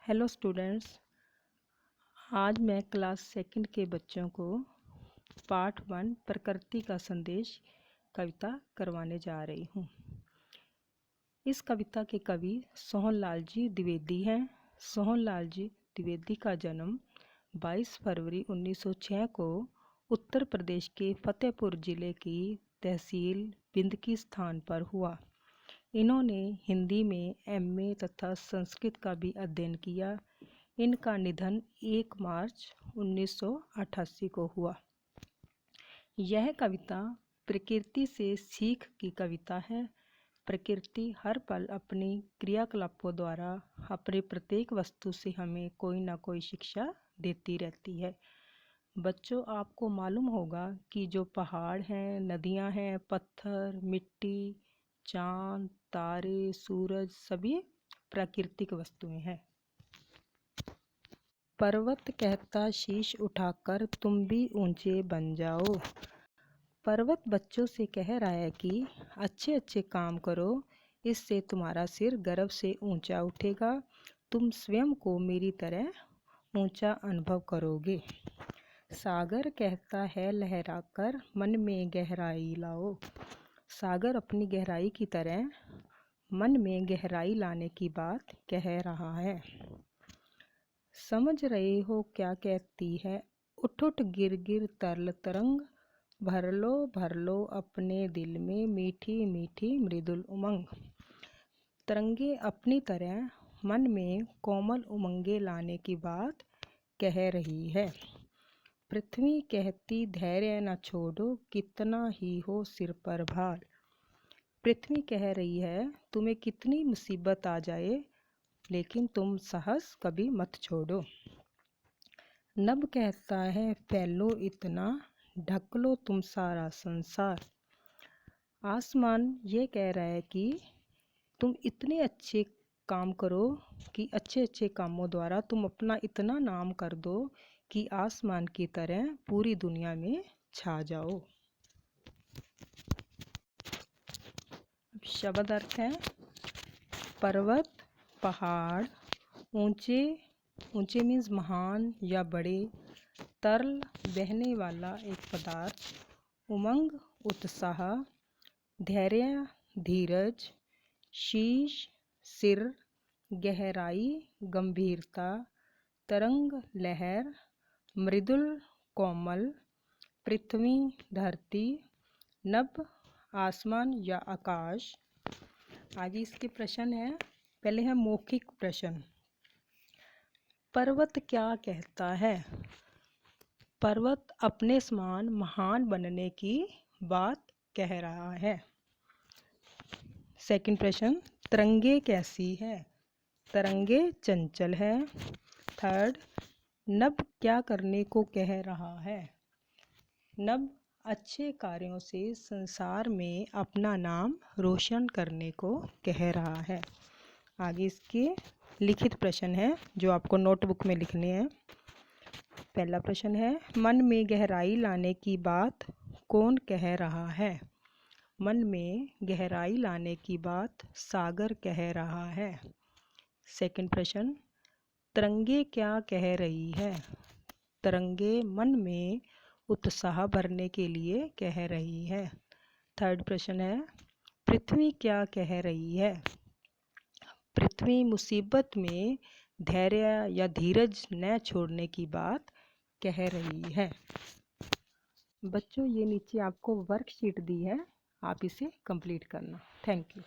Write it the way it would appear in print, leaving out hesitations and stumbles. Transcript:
Hello students, आज मैं class second के बच्चों को पार्ट 1 प्रकृति का संदेश कविता करवाने जा रही हूँ। इस कविता के कवि सोहनलाल जी द्विवेदी हैं। सोहनलाल जी द्विवेदी का जन्म 22 फरवरी 1906 को उत्तर प्रदेश के फतेहपुर जिले की तहसील बिंदकी स्थान पर हुआ। इन्होंने हिंदी में एमए तथा संस्कृत का भी अध्ययन किया। इनका निधन 1 मार्च 1988 को हुआ। यह कविता प्रकृति से सीख की कविता है। प्रकृति हर पल अपनी क्रियाकलापों द्वारा अपने प्रत्येक वस्तु से हमें कोई ना कोई शिक्षा देती रहती है। बच्चों, आपको मालूम होगा कि जो पहाड़ हैं, नदियां हैं, पत्थर, मिट्टी, चाँद, तारे, सूरज सभी प्राकृतिक वस्तुएं हैं। पर्वत कहता शीश उठाकर तुम भी ऊंचे बन जाओ। पर्वत बच्चों से कह रहा है कि अच्छे अच्छे काम करो, इससे तुम्हारा सिर गर्व से ऊंचा उठेगा। तुम स्वयं को मेरी तरह ऊंचा अनुभव करोगे। सागर कहता है लहराकर मन में गहराई लाओ। सागर अपनी गहराई की तरह मन में गहराई लाने की बात कह रहा है। समझ रहे हो क्या कहती है? उठ उठ गिर गिर तरल तरंग, भर लो अपने दिल में मीठी मीठी मृदुल उमंग। तरंगे अपनी तरह मन में कोमल उमंगे लाने की बात कह रही है। पृथ्वी कहती धैर्य न छोड़ो, कितना ही हो सिर पर भार। पृथ्वी कह रही है तुम्हें कितनी मुसीबत आ जाए, लेकिन तुम साहस कभी मत छोड़ो। नभ कहता है फैलो इतना, ढक लो तुम सारा संसार। आसमान ये कह रहा है कि तुम इतने अच्छे काम करो कि अच्छे अच्छे कामों द्वारा तुम अपना इतना नाम कर दो कि आसमान की तरह पूरी दुनिया में छा जाओ। शब्द अर्थ है पर्वत, पहाड़, ऊंचे, ऊंचे मीन्स महान या बड़े, तरल बहने वाला एक पदार्थ, उमंग उत्साह, धैर्य धीरज, शीश सिर, गहराई गंभीरता, तरंग लहर, मृदुल कोमल, पृथ्वी धरती, नभ आसमान या आकाश। आगे इसके प्रश्न है। पहले है मौखिक प्रश्न। पर्वत क्या कहता है? पर्वत अपने समान महान बनने की बात कह रहा है। सेकंड प्रश्न, तरंगे कैसी है? तरंगे चंचल है। थर्ड, नभ क्या करने को कह रहा है? नभ अच्छे कार्यों से संसार में अपना नाम रोशन करने को कह रहा है। आगे इसके लिखित प्रश्न है जो आपको नोटबुक में लिखने हैं। पहला प्रश्न है मन में गहराई लाने की बात कौन कह रहा है? मन में गहराई लाने की बात सागर कह रहा है। सेकंड प्रश्न, तरंगे क्या कह रही है? तरंगे मन में उत्साह भरने के लिए कह रही है। थर्ड प्रश्न है पृथ्वी क्या कह रही है? पृथ्वी मुसीबत में धैर्य या धीरज न छोड़ने की बात कह रही है। बच्चों, ये नीचे आपको वर्कशीट दी है, आप इसे कंप्लीट करना। Thank you.